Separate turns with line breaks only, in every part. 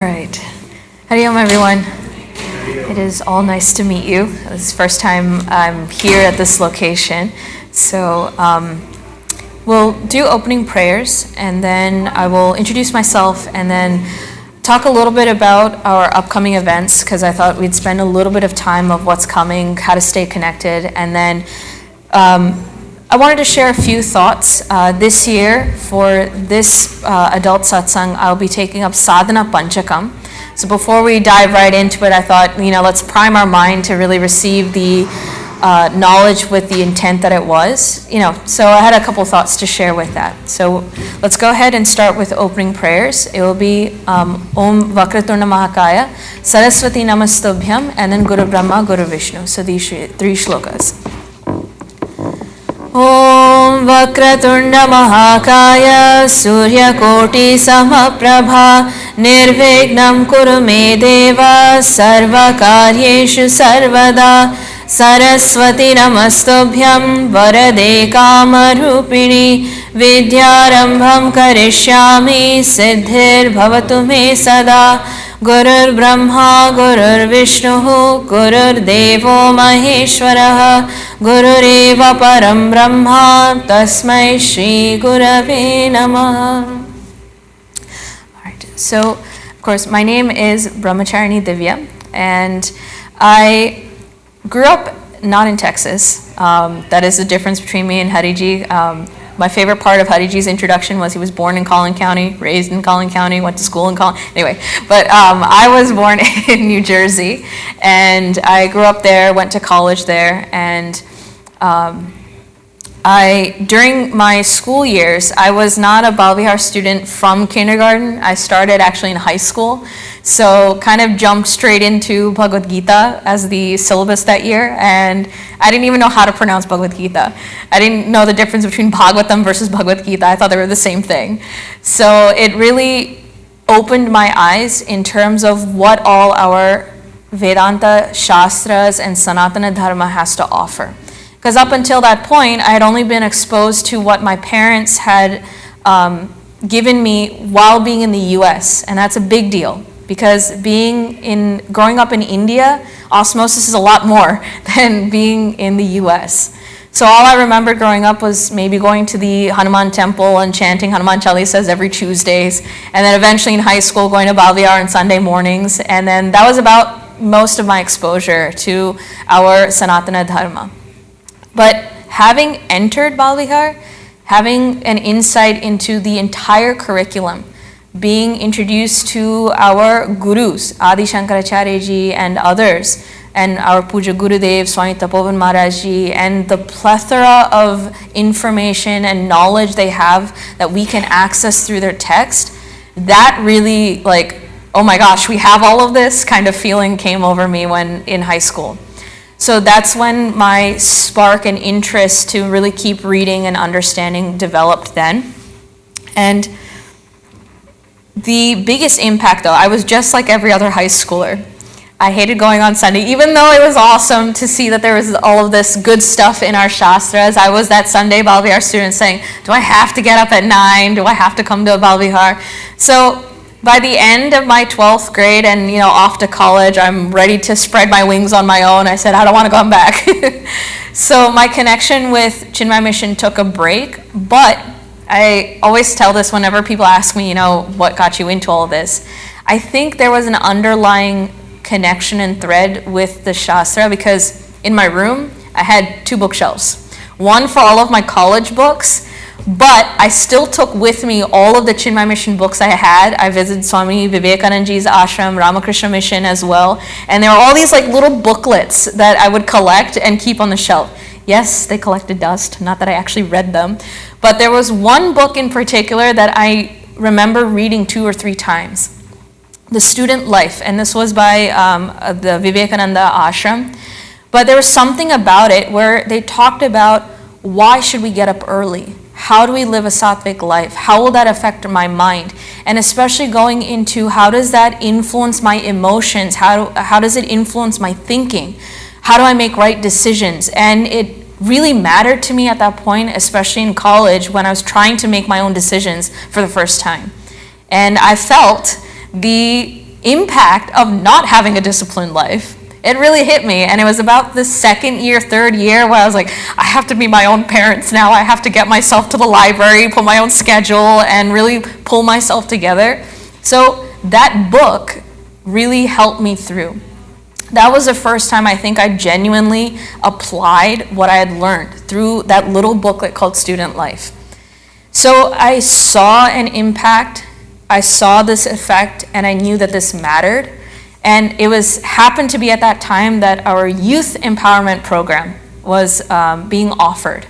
All right. Hari Om, everyone. It is all nice to meet you. This is the first time I'm here at this location. So we'll do opening prayers, and then I will introduce myself, and then talk a little bit about our upcoming events, because I thought we'd spend a little bit of time of what's coming, how to stay connected, and then I wanted to share a few thoughts. This year, for this adult satsang, I'll be taking up sadhana panchakam. So before we dive right into it, I thought, let's prime our mind to really receive the knowledge with the intent that it was. So I had a couple thoughts to share with that. So let's go ahead and start with opening prayers. It will be Om Vakraturna Mahakaya, Saraswati Namastubhyam, and then Guru Brahma, Guru Vishnu. So these three shlokas. Om Vakratunda Mahakaya Suryakoti Samaprabha Nirvignam Kuru Me Deva Sarvakaryeshu Sarvada Saraswati Namastubhyam Varade Kamarupini Vidyarambham Karishyami Siddhir Bhavatu Me Sada Gurur Brahma Gurur Vishnu Gurur Devo Maheshwaraha Gurureva Param Brahma Tasmai Shri Gurave Namaha. Alright, so of course my name is Brahmacharini Divya, and I grew up not in Texas. That is the difference between me and Hariji. My favorite part of Hariji's introduction was he was born in Collin County, raised in Collin County, went to school in Collin. Anyway, but I was born in New Jersey, and I grew up there, went to college there, and during my school years, I was not a Bala Vihar student from kindergarten. I started actually in high school, so kind of jumped straight into Bhagavad Gita as the syllabus that year, and I didn't even know how to pronounce Bhagavad Gita. I didn't know the difference between Bhagavatam versus Bhagavad Gita. I thought they were the same thing. So it really opened my eyes in terms of what all our Vedanta Shastras and Sanatana Dharma has to offer. Because up until that point, I had only been exposed to what my parents had given me while being in the US, and that's a big deal. Because growing up in India, osmosis is a lot more than being in the US. So all I remember growing up was maybe going to the Hanuman temple and chanting Hanuman Chalisas every Tuesdays, and then eventually in high school going to Bala Vihar on Sunday mornings, and then that was about most of my exposure to our Sanatana Dharma. But having entered Bala Vihar, having an insight into the entire curriculum, being introduced to our gurus, Adi Shankaracharya ji and others, and our Puja Gurudev, Swami Tapovan Maharaj ji, and the plethora of information and knowledge they have that we can access through their text, that really, oh my gosh, we have all of this kind of feeling came over me when in high school. So that's when my spark and interest to really keep reading and understanding developed then. And the biggest impact, though, I was just like every other high schooler. I hated going on Sunday, even though it was awesome to see that there was all of this good stuff in our Shastras. I was that Sunday Bala Vihar student saying, do I have to get up at 9? Do I have to come to a Bala Vihar? So by the end of my 12th grade and off to college, I'm ready to spread my wings on my own. I said, I don't want to come back. So my connection with Chinmay Mission took a break, but I always tell this whenever people ask me, what got you into all of this. I think there was an underlying connection and thread with the Shastra, because in my room, I had 2 bookshelves. One for all of my college books, but I still took with me all of the Chinmay Mission books I had. I visited Swami Vivekanandaji's ashram, Ramakrishna Mission as well. And there were all these little booklets that I would collect and keep on the shelf. Yes, they collected dust, not that I actually read them. But there was one book in particular that I remember reading 2 or 3 times. The Student Life, and this was by the Vivekananda ashram. But there was something about it where they talked about why should we get up early? How do we live a sattvic life? How will that affect my mind? And especially going into how does that influence my emotions? How does it influence my thinking? How do I make right decisions? And it really mattered to me at that point, especially in college when I was trying to make my own decisions for the first time. And I felt the impact of not having a disciplined life. It really hit me, and it was about the second year, third year, where I was like, I have to be my own parents now. I have to get myself to the library, put my own schedule, and really pull myself together. So that book really helped me through. That was the first time I think I genuinely applied what I had learned through that little booklet called Student Life. So I saw an impact, I saw this effect, and I knew that this mattered. And it happened to be at that time that our youth empowerment program was being offered.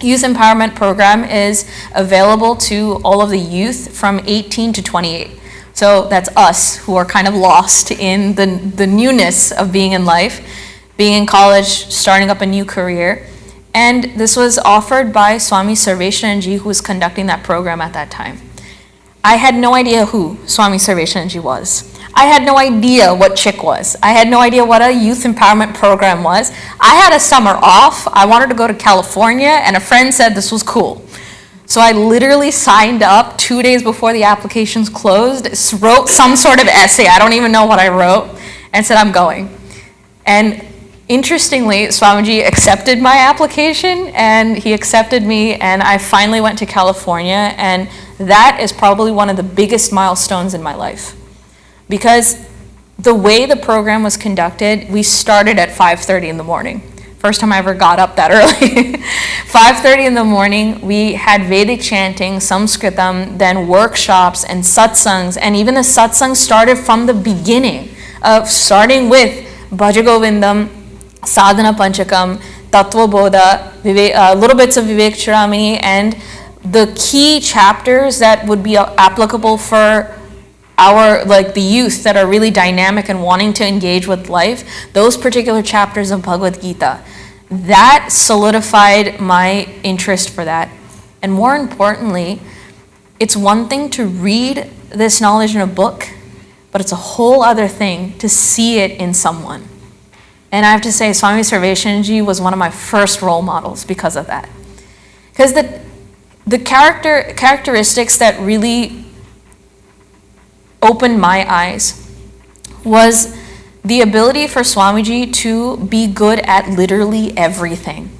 Youth empowerment program is available to all of the youth from 18 to 28. So that's us who are kind of lost in the newness of being in life, being in college, starting up a new career. And this was offered by Swami Sarveshananji, who was conducting that program at that time. I had no idea who Swami Sarveshananji was. I had no idea what CHIC was. I had no idea what a youth empowerment program was. I had a summer off. I wanted to go to California, and a friend said this was cool. So I literally signed up 2 days before the applications closed, wrote some sort of essay, I don't even know what I wrote, and said I'm going. And interestingly, Swamiji accepted my application, and he accepted me, and I finally went to California, and that is probably one of the biggest milestones in my life. Because the way the program was conducted, we started at 5:30 in the morning. First time I ever got up that early. 5:30 in the morning, we had Vedic chanting, Samskritam, then workshops and satsangs, and even the satsang started from the beginning, of starting with Bhajagovindam, Sadhana Panchakam, Tattva Bodha, little bits of Vivek Churamani, and the key chapters that would be applicable for the youth that are really dynamic and wanting to engage with life, those particular chapters of Bhagavad Gita, that solidified my interest for that. And more importantly, it's one thing to read this knowledge in a book, but it's a whole other thing to see it in someone. And I have to say, Swami Sarveshananji was one of my first role models because of that. Because the characteristics that really opened my eyes was the ability for Swamiji to be good at literally everything.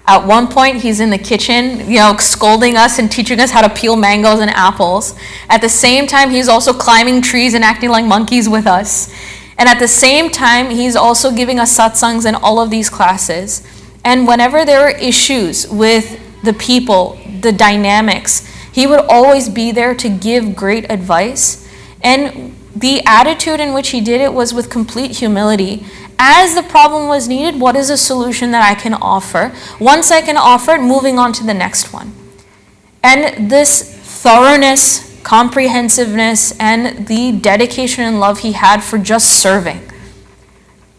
At one point, he's in the kitchen, scolding us and teaching us how to peel mangoes and apples. At the same time, he's also climbing trees and acting like monkeys with us. And at the same time, he's also giving us satsangs in all of these classes. And whenever there were issues with the people, the dynamics, he would always be there to give great advice. And the attitude in which he did it was with complete humility. As the problem was needed, what is a solution that I can offer? Once I can offer it, moving on to the next one. And this thoroughness, comprehensiveness, and the dedication and love he had for just serving.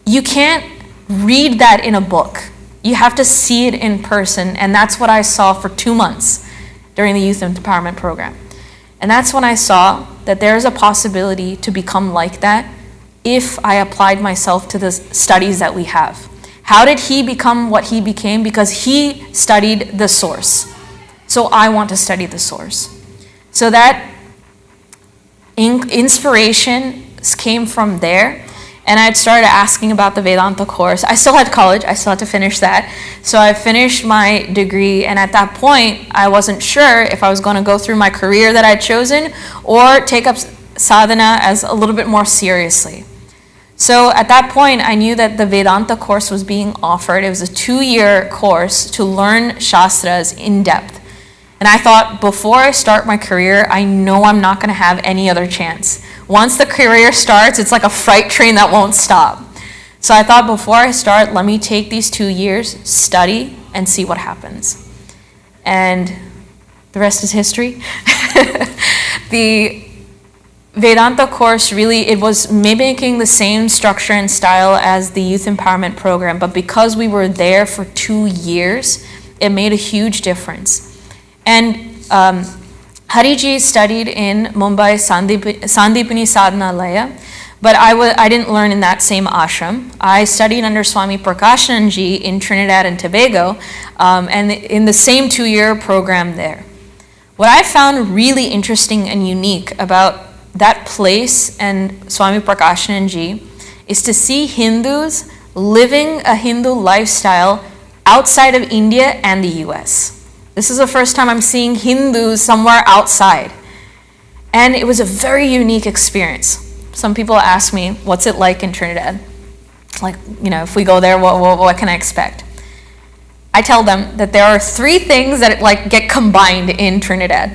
You can't read that in a book. You have to see it in person, and that's what I saw for 2 months during the Youth Empowerment Program. And that's when I saw that there is a possibility to become like that if I applied myself to the studies that we have. How did he become what he became? Because he studied the source. So I want to study the source. So that inspiration came from there. And I had started asking about the Vedanta course. I still had college, I still had to finish that. So I finished my degree, and at that point, I wasn't sure if I was going to go through my career that I'd chosen or take up sadhana as a little bit more seriously. So at that point, I knew that the Vedanta course was being offered. It was a 2-year course to learn Shastras in depth. And I thought, before I start my career, I know I'm not going to have any other chance. Once the career starts, it's like a freight train that won't stop. So I thought, before I start, let me take these 2 years, study, and see what happens. And the rest is history. The Vedanta course really, it was mimicking the same structure and style as the Youth Empowerment Program, but because we were there for 2 years, it made a huge difference. And Hariji studied in Mumbai Sandipini Sadhanalaya, but I didn't learn in that same ashram. I studied under Swami Prakashananji in Trinidad and Tobago, and in the same 2-year program there. What I found really interesting and unique about that place and Swami Prakashananji is to see Hindus living a Hindu lifestyle outside of India and the US. This is the first time I'm seeing Hindus somewhere outside. And it was a very unique experience. Some people ask me, what's it like in Trinidad? Like, if we go there, what can I expect? I tell them that there are 3 things that get combined in Trinidad.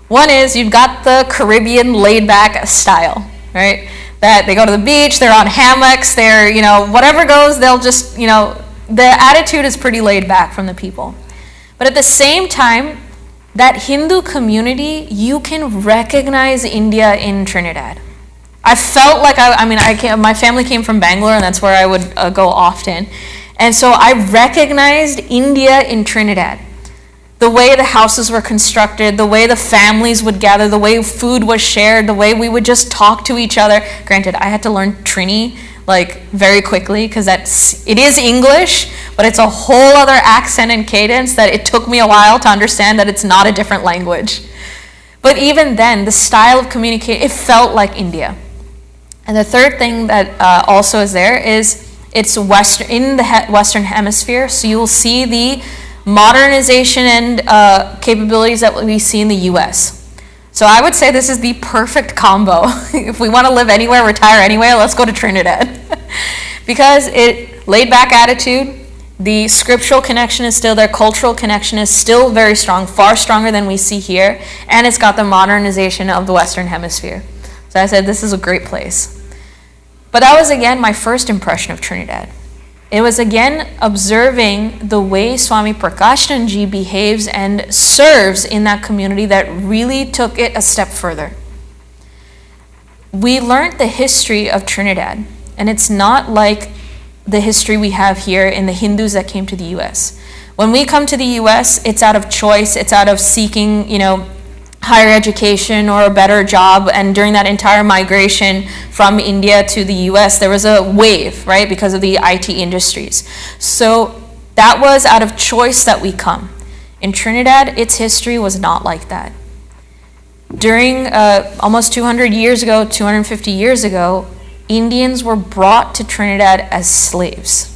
One is you've got the Caribbean laid-back style, right? That they go to the beach, they're on hammocks, they're, whatever goes, they'll just, the attitude is pretty laid back from the people. But at the same time, that Hindu community, you can recognize India in Trinidad. I felt like my family came from Bangalore, and that's where I would go often. And so I recognized India in Trinidad. The way the houses were constructed, the way the families would gather, the way food was shared, the way we would just talk to each other. Granted, I had to learn Trini very quickly because it is English, but it's a whole other accent and cadence that it took me a while to understand that it's not a different language. But even then, the style of communication, it felt like India. And the third thing that also is there is it's in the Western Hemisphere, so you will see the modernization and capabilities that we see in the US. So I would say this is the perfect combo. If we want to live anywhere, retire anywhere, let's go to Trinidad. Because it laid back attitude, the scriptural connection is still there, cultural connection is still very strong, far stronger than we see here, and it's got the modernization of the Western Hemisphere. So I said this is a great place. But that was again my first impression of Trinidad. It was again observing the way Swami Prakashananji behaves and serves in that community that really took it a step further. We learned the history of Trinidad, and it's not like the history we have here in the Hindus that came to the US. When we come to the US, it's out of choice, it's out of seeking, higher education or a better job, and during that entire migration from India to the US, there was a wave, right, because of the IT industries. So that was out of choice that we come. In Trinidad, its history was not like that. During almost 200 years ago, 250 years ago, Indians were brought to Trinidad as slaves.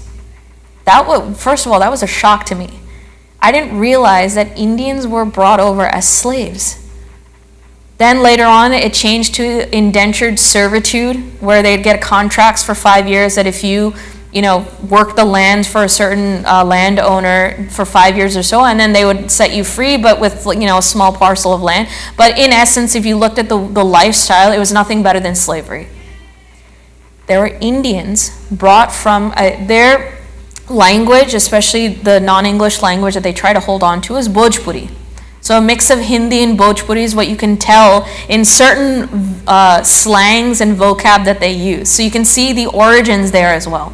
First of all, that was a shock to me. I didn't realize that Indians were brought over as slaves. Then later on, it changed to indentured servitude, where they'd get contracts for 5 years that if you, work the land for a certain landowner for 5 years or so, and then they would set you free, but with, a small parcel of land. But in essence, if you looked at the lifestyle, it was nothing better than slavery. There were Indians brought from their language, especially the non-English language that they try to hold on to, is Bhojpuri. So a mix of Hindi and Bhojpuri is what you can tell in certain slangs and vocab that they use. So you can see the origins there as well.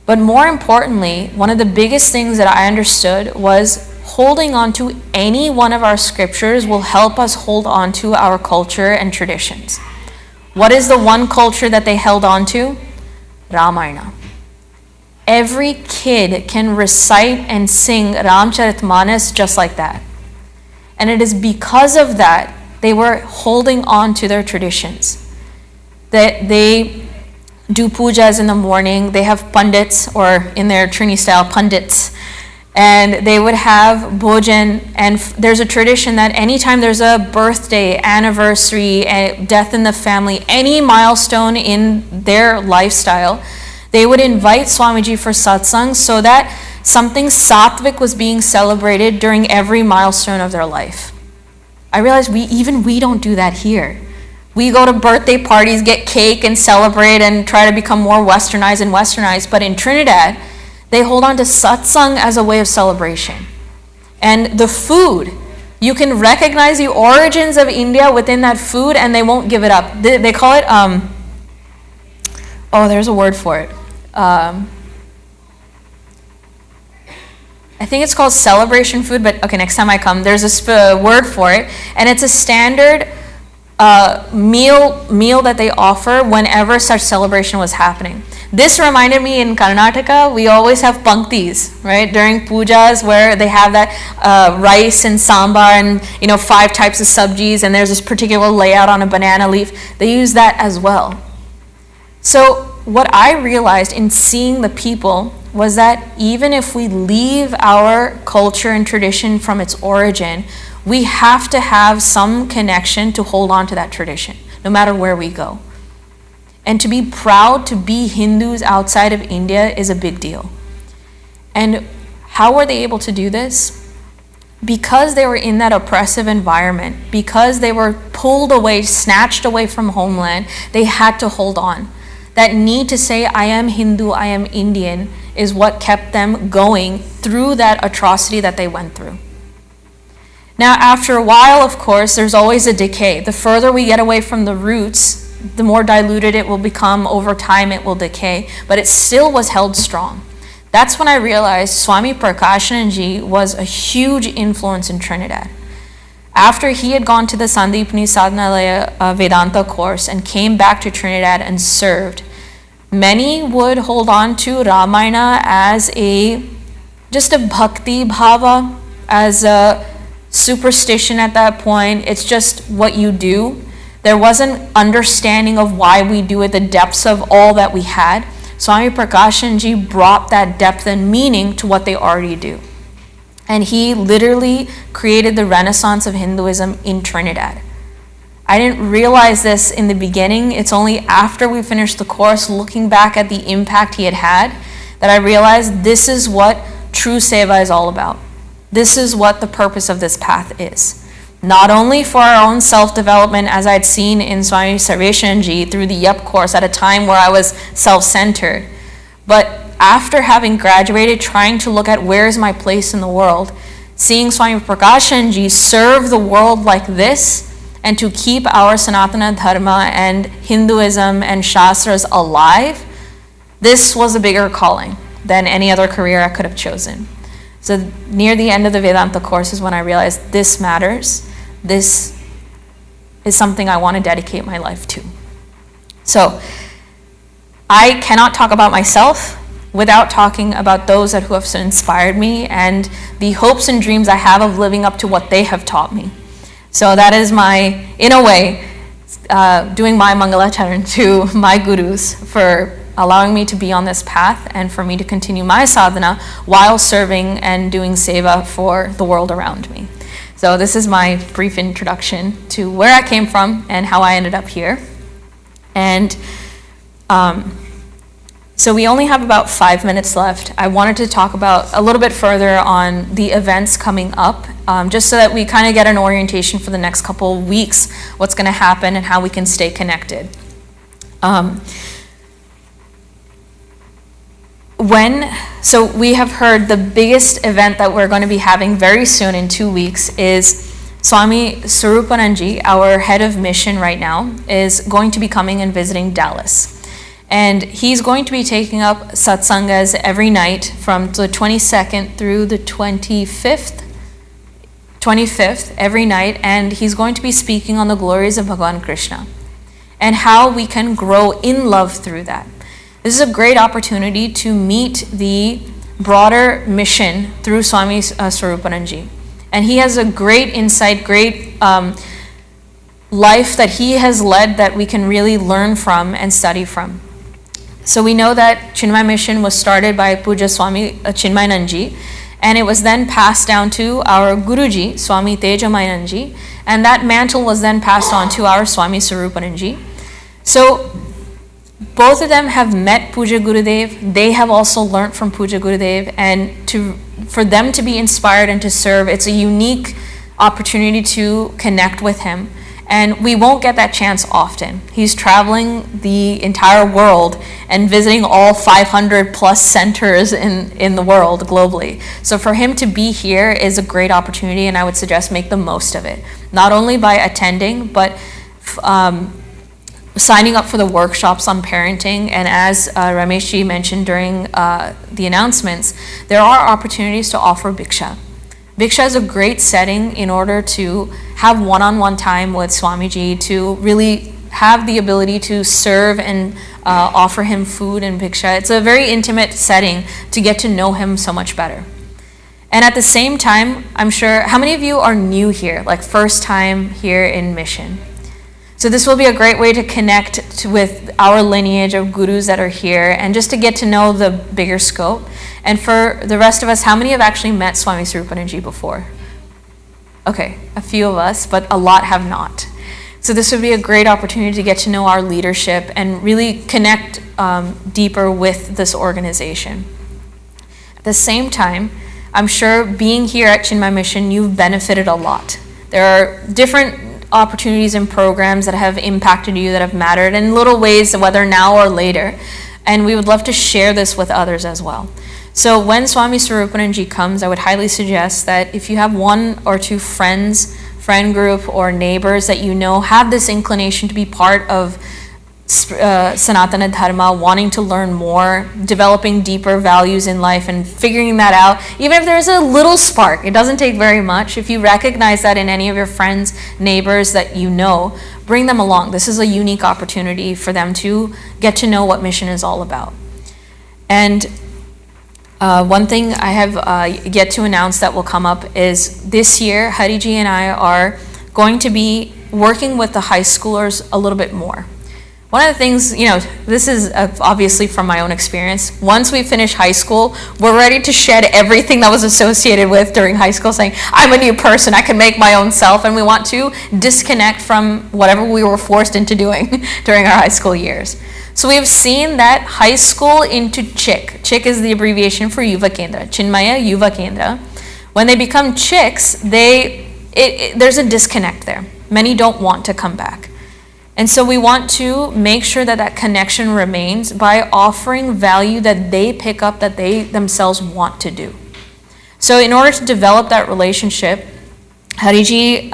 But more importantly, one of the biggest things that I understood was holding on to any one of our scriptures will help us hold on to our culture and traditions. What is the one culture that they held on to? Ramayana. Every kid can recite and sing Ramcharitmanas just like that. And it is because of that they were holding on to their traditions. That they do pujas in the morning, they have pandits, or in their Trini style, pandits, and they would have bhojan, and there's a tradition that anytime there's a birthday, anniversary, death in the family, any milestone in their lifestyle, they would invite Swamiji for satsang so that something sattvic was being celebrated during every milestone of their life. I realized we don't do that here. We go to birthday parties, get cake and celebrate and try to become more westernized. But in Trinidad, they hold on to satsang as a way of celebration. And the food, you can recognize the origins of India within that food and they won't give it up. They call it, there's a word for it. I think it's called celebration food, but okay, next time I come, there's a word for it, and it's a standard meal that they offer whenever such celebration was happening. This reminded me in Karnataka, we always have panktis, right? During pujas where they have that rice and sambar and 5 types of sabjis, and there's this particular layout on a banana leaf. They use that as well. So what I realized in seeing the people was that even if we leave our culture and tradition from its origin, we have to have some connection to hold on to that tradition, no matter where we go. And to be proud to be Hindus outside of India is a big deal. And how were they able to do this? Because they were in that oppressive environment, because they were pulled away, snatched away from homeland, they had to hold on. That need to say, I am Hindu, I am Indian, is what kept them going through that atrocity that they went through. Now, after a while, of course, there's always a decay. The further we get away from the roots, the more diluted it will become. Over time, it will decay. But it still was held strong. That's when I realized Swami Prakashananji was a huge influence in Trinidad. After he had gone to the Sandipani Sadhanalaya Vedanta course and came back to Trinidad and served, many would hold on to Ramayana as just a bhakti bhava, as a superstition at that point. It's just what you do. There wasn't understanding of why we do it, the depths of all that we had. Swami Prakashanji brought that depth and meaning to what they already do. And he literally created the renaissance of Hinduism in Trinidad. I didn't realize this in the beginning. It's only after we finished the course, looking back at the impact he had, that I realized this is what true seva is all about. This is what the purpose of this path is. Not only for our own self-development, as I'd seen in Swami Sarveshanji through the YEP course at a time where I was self-centered, but after having graduated, trying to look at where is my place in the world, seeing Swami Prakashanji serve the world like this, and to keep our Sanatana Dharma and Hinduism and Shastras alive, this was a bigger calling than any other career I could have chosen. So near the end of the Vedanta course is when I realized this matters. This is something I want to dedicate my life to. So I cannot talk about myself without talking about those who have inspired me and the hopes and dreams I have of living up to what they have taught me. So that is my, in a way, doing my Mangalacharan to my gurus for allowing me to be on this path and for me to continue my sadhana while serving and doing seva for the world around me. So this is my brief introduction to where I came from and how I ended up here. And so we only have about 5 minutes left. I wanted to talk about a little bit further on the events coming up, just so that we kind of get an orientation for the next couple of weeks, what's going to happen and how we can stay connected. So we have heard the biggest event that we're going to be having very soon in 2 weeks is Swami Swarupananji, our head of mission right now, is going to be coming and visiting Dallas. And he's going to be taking up satsangas every night from the 22nd through the 25th every night, and he's going to be speaking on the glories of Bhagavan Krishna and how we can grow in love through that. This is a great opportunity to meet the broader mission through Swami Swarupananji. And he has a great insight, great life that he has led that we can really learn from and study from. So we know that Chinmay mission was started by Puja Swami Chinmayananji, and it was then passed down to our Guruji, Swami Tejamayananji, and that mantle was then passed on to our Swami Swarupananji. So both of them have met Puja Gurudev. They have also learnt from Puja Gurudev, and for them to be inspired and to serve, it's a unique opportunity to connect with him. And we won't get that chance often. He's traveling the entire world and visiting all 500 plus centers in the world globally. So for him to be here is a great opportunity, and I would suggest make the most of it. Not only by attending, but signing up for the workshops on parenting. And as Rameshji mentioned during the announcements, there are opportunities to offer Bhiksha. Bhiksha is a great setting in order to have one-on-one time with Swamiji to really have the ability to serve and offer him food and bhiksha. It's a very intimate setting to get to know him so much better. And at the same time, I'm sure, how many of you are new here, like first time here in Mission? So this will be a great way to connect with our lineage of gurus that are here and just to get to know the bigger scope. And for the rest of us, how many have actually met Swami Swarupananji before? Okay, a few of us, but a lot have not. So this would be a great opportunity to get to know our leadership and really connect deeper with this organization. At the same time, I'm sure being here at Chinmay Mission, you've benefited a lot. There are different opportunities and programs that have impacted you, that have mattered in little ways, whether now or later. And we would love to share this with others as well. So when Swami Swarupananji comes, I would highly suggest that if you have one or two friends, friend group, or neighbors that you know have this inclination to be part of Sanatana Dharma, wanting to learn more, developing deeper values in life and figuring that out, even if there's a little spark, it doesn't take very much. If you recognize that in any of your friends, neighbors that you know, bring them along. This is a unique opportunity for them to get to know what mission is all about. And one thing I have yet to announce that will come up is this year, Hariji and I are going to be working with the high schoolers a little bit more. One of the things, this is obviously from my own experience. Once we finish high school, we're ready to shed everything that was associated with during high school, saying, I'm a new person, I can make my own self, and we want to disconnect from whatever we were forced into doing during our high school years. So we've seen that high school into CHIK. CHIK is the abbreviation for Yuva Kendra, Chinmaya Yuva Kendra. When they become CHIKs, there's a disconnect there. Many don't want to come back. And so we want to make sure that that connection remains by offering value that they pick up, that they themselves want to do. So in order to develop that relationship, Hariji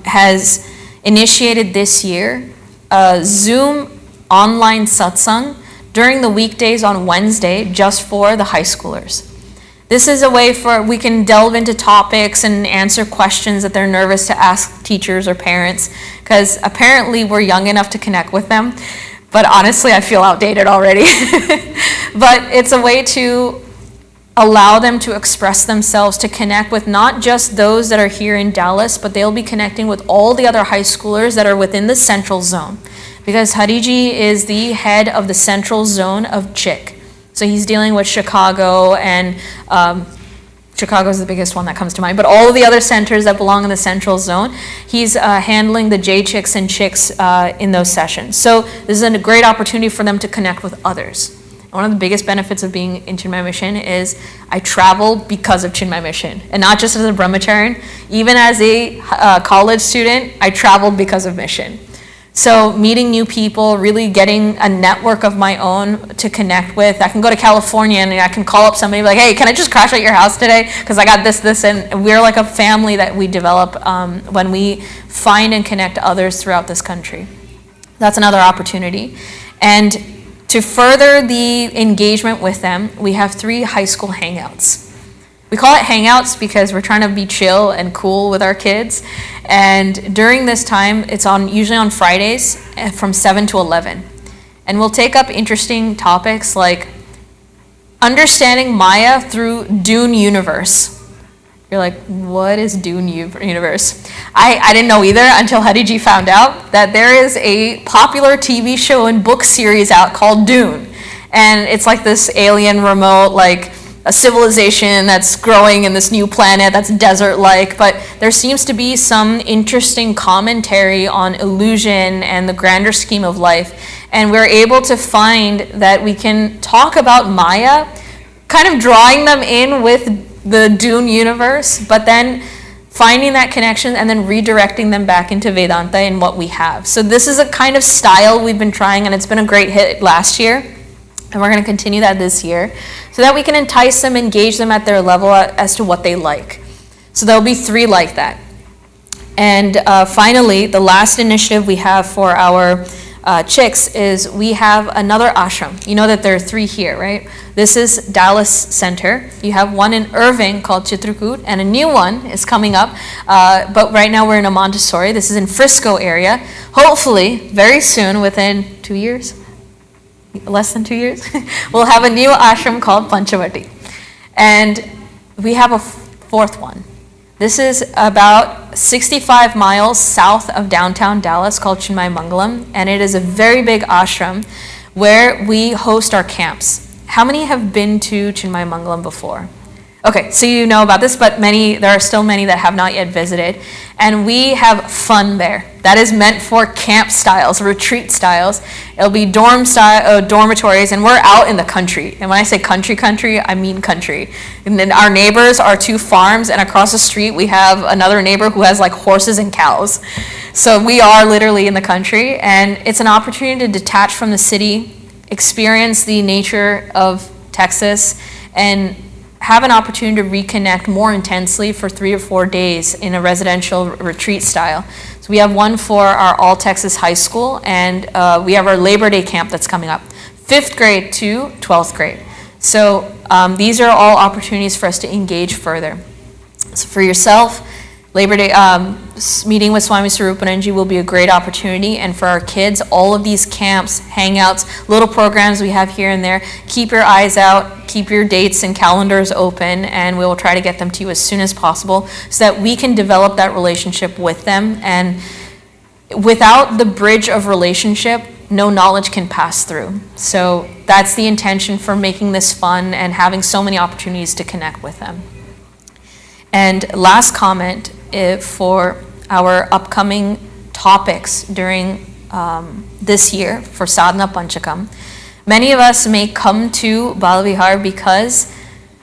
has initiated this year a Zoom online satsang during the weekdays on Wednesday just for the high schoolers. This is a way we can delve into topics and answer questions that they're nervous to ask teachers or parents, because apparently we're young enough to connect with them, but honestly I feel outdated already. But it's a way to allow them to express themselves, to connect with not just those that are here in Dallas, but they'll be connecting with all the other high schoolers that are within the central zone, because Hariji is the head of the central zone of CHIK. So he's dealing with Chicago, and Chicago is the biggest one that comes to mind, but all of the other centers that belong in the central zone, he's handling the J-Chicks and Chicks in those sessions. So this is a great opportunity for them to connect with others. And one of the biggest benefits of being in Chinmay Mission is I travel because of Chinmay Mission, and not just as a brahmacharian. Even as a college student, I traveled because of Mission. So meeting new people, really getting a network of my own to connect with. I can go to California and I can call up somebody like, hey, can I just crash at your house today? Because I got this, and we're like a family that we develop when we find and connect others throughout this country. That's another opportunity. And to further the engagement with them, we have 3 high school hangouts. We call it hangouts because we're trying to be chill and cool with our kids. And during this time, it's usually on Fridays from 7 to 11. And we'll take up interesting topics like understanding Maya through Dune Universe. You're like, what is Dune Universe? I didn't know either until Hariji found out that there is a popular TV show and book series out called Dune. And it's like this alien remote, like a civilization that's growing in this new planet that's desert-like, but there seems to be some interesting commentary on illusion and the grander scheme of life. And we're able to find that we can talk about Maya, kind of drawing them in with the Dune universe, but then finding that connection and then redirecting them back into Vedanta and what we have. So this is a kind of style we've been trying, and it's been a great hit last year. And we're going to continue that this year so that we can entice them, engage them at their level as to what they like. So there'll be 3 like that. And finally, the last initiative we have for our chicks is we have another ashram. You know that there are 3 here, right? This is Dallas Center. You have one in Irving called Chitrakoot, and a new one is coming up. But right now we're in a Montessori. This is in Frisco area. Hopefully, very soon, within 2 years, less than 2 years, we'll have a new ashram called Panchavati. And we have a 4th one. This is about 65 miles south of downtown Dallas called Chinmay Mangalam, and it is a very big ashram where we host our camps. How many have been to Chinmay Mangalam before? Okay, so you know about this, but there are still many that have not yet visited. And we have fun there. That is meant for camp styles, retreat styles. It'll be dormitories, and we're out in the country. And when I say country, I mean country. And then our neighbors are 2 farms, and across the street we have another neighbor who has like horses and cows. So we are literally in the country, and it's an opportunity to detach from the city, experience the nature of Texas, and have an opportunity to reconnect more intensely for 3 or 4 days in a residential retreat style. So we have one for our All Texas High School, and we have our Labor Day camp that's coming up, 5th grade to 12th grade. So these are all opportunities for us to engage further. So for yourself, Labor Day meeting with Swami Sarupananji will be a great opportunity, and for our kids, all of these camps, hangouts, little programs we have here and there, keep your eyes out, keep your dates and calendars open, and we will try to get them to you as soon as possible so that we can develop that relationship with them. And without the bridge of relationship, no knowledge can pass through. So that's the intention for making this fun and having so many opportunities to connect with them. And last comment for our upcoming topics during this year for Sadhana Panchakam. Many of us may come to Bala Vihar because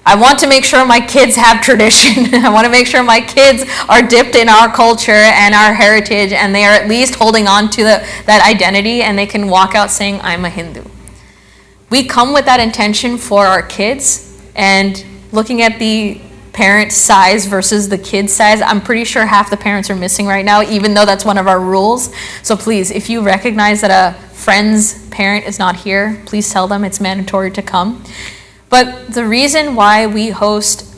I want to make sure my kids have tradition. I want to make sure my kids are dipped in our culture and our heritage, and they are at least holding on to that identity, and they can walk out saying, I'm a Hindu. We come with that intention for our kids, and looking at the parent size versus the kid size, I'm pretty sure half the parents are missing right now, even though that's one of our rules. So please, if you recognize that a friend's parent is not here, please tell them it's mandatory to come. But the reason why we host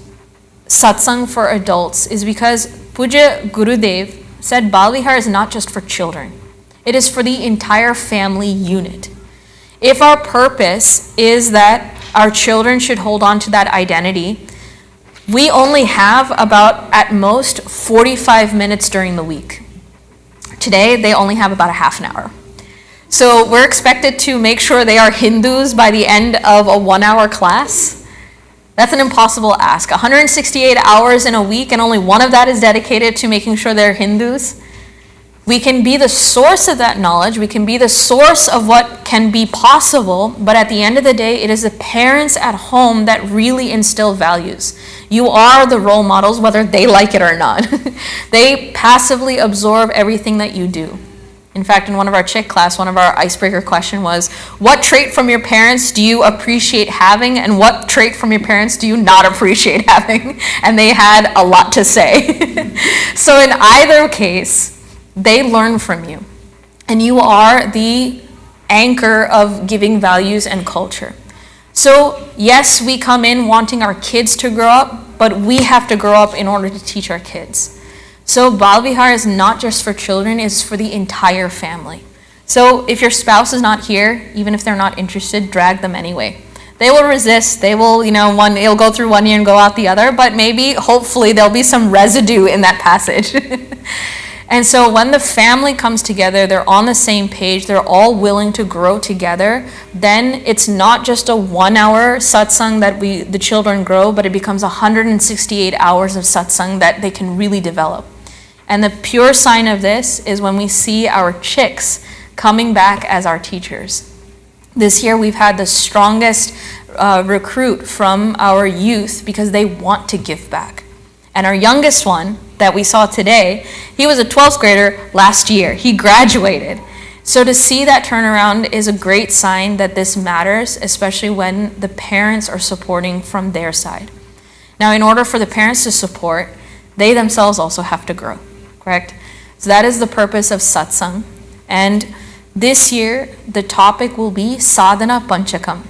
satsang for adults is because Puja Gurudev said Bala Vihar is not just for children. It is for the entire family unit. If our purpose is that our children should hold on to that identity, we only have about, at most, 45 minutes during the week. Today, they only have about a half an hour. So we're expected to make sure they are Hindus by the end of a 1-hour class. That's an impossible ask. 168 hours in a week, and only one of that is dedicated to making sure they're Hindus. We can be the source of that knowledge. We can be the source of what can be possible, but at the end of the day, it is the parents at home that really instill values. You are the role models, whether they like it or not. They passively absorb everything that you do. In fact, in one of our chick class, one of our icebreaker question was, what trait from your parents do you appreciate having, and what trait from your parents do you not appreciate having? And they had a lot to say. So in either case, they learn from you, and you are the anchor of giving values and culture. So yes, we come in wanting our kids to grow up, but we have to grow up in order to teach our kids. So Bala Vihar is not just for children, it's for the entire family. So if your spouse is not here, even if they're not interested, drag them anyway. They will resist, they will, it'll go through one ear and go out the other, but maybe, hopefully, there'll be some residue in that passage. And so when the family comes together, they're on the same page, they're all willing to grow together, then it's not just a 1-hour satsang that the children grow, but it becomes 168 hours of satsang that they can really develop. And the pure sign of this is when we see our chicks coming back as our teachers. This year we've had the strongest recruit from our youth because they want to give back. And our youngest one that we saw today, he was a 12th grader last year. He graduated. So to see that turnaround is a great sign that this matters, especially when the parents are supporting from their side. Now, in order for the parents to support, they themselves also have to grow, correct? So that is the purpose of satsang. And This year, the topic will be Sadhana Panchakam.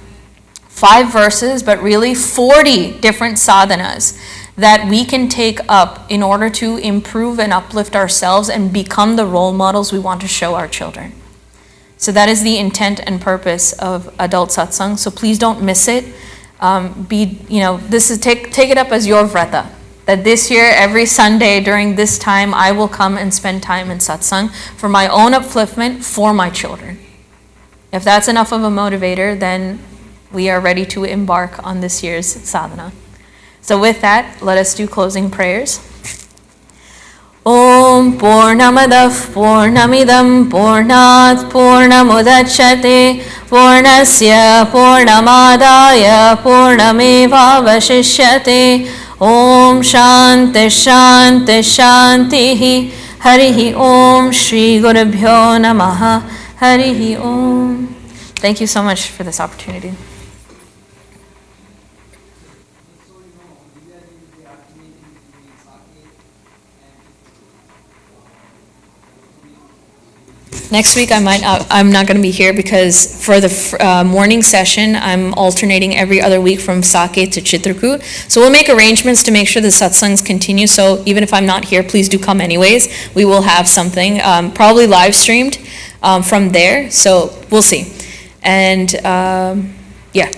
5 verses, but really 40 different sadhanas that we can take up in order to improve and uplift ourselves and become the role models we want to show our children. So that is the intent and purpose of adult satsang. So please don't miss it. Take it up as your vrata. That this year, every Sunday during this time, I will come and spend time in satsang for my own upliftment for my children. If that's enough of a motivator, then we are ready to embark on this year's sadhana. So with that, let us do closing prayers. Om Purnamadav Purnamidam Purnat Purnamudachyate Purnasya Purnamadaya Purnamevavashishyate Om Shanti Shanti Shanti Harihi Om Shri Gurubhyo Namaha Harihi Om. Thank you so much for this opportunity. Next week I'm not going to be here because for the morning session I'm alternating every other week from Sake to Chitrakoot. So we'll make arrangements to make sure the satsangs continue. So even if I'm not here, please do come anyways. We will have something probably live streamed from there. So we'll see. And yeah.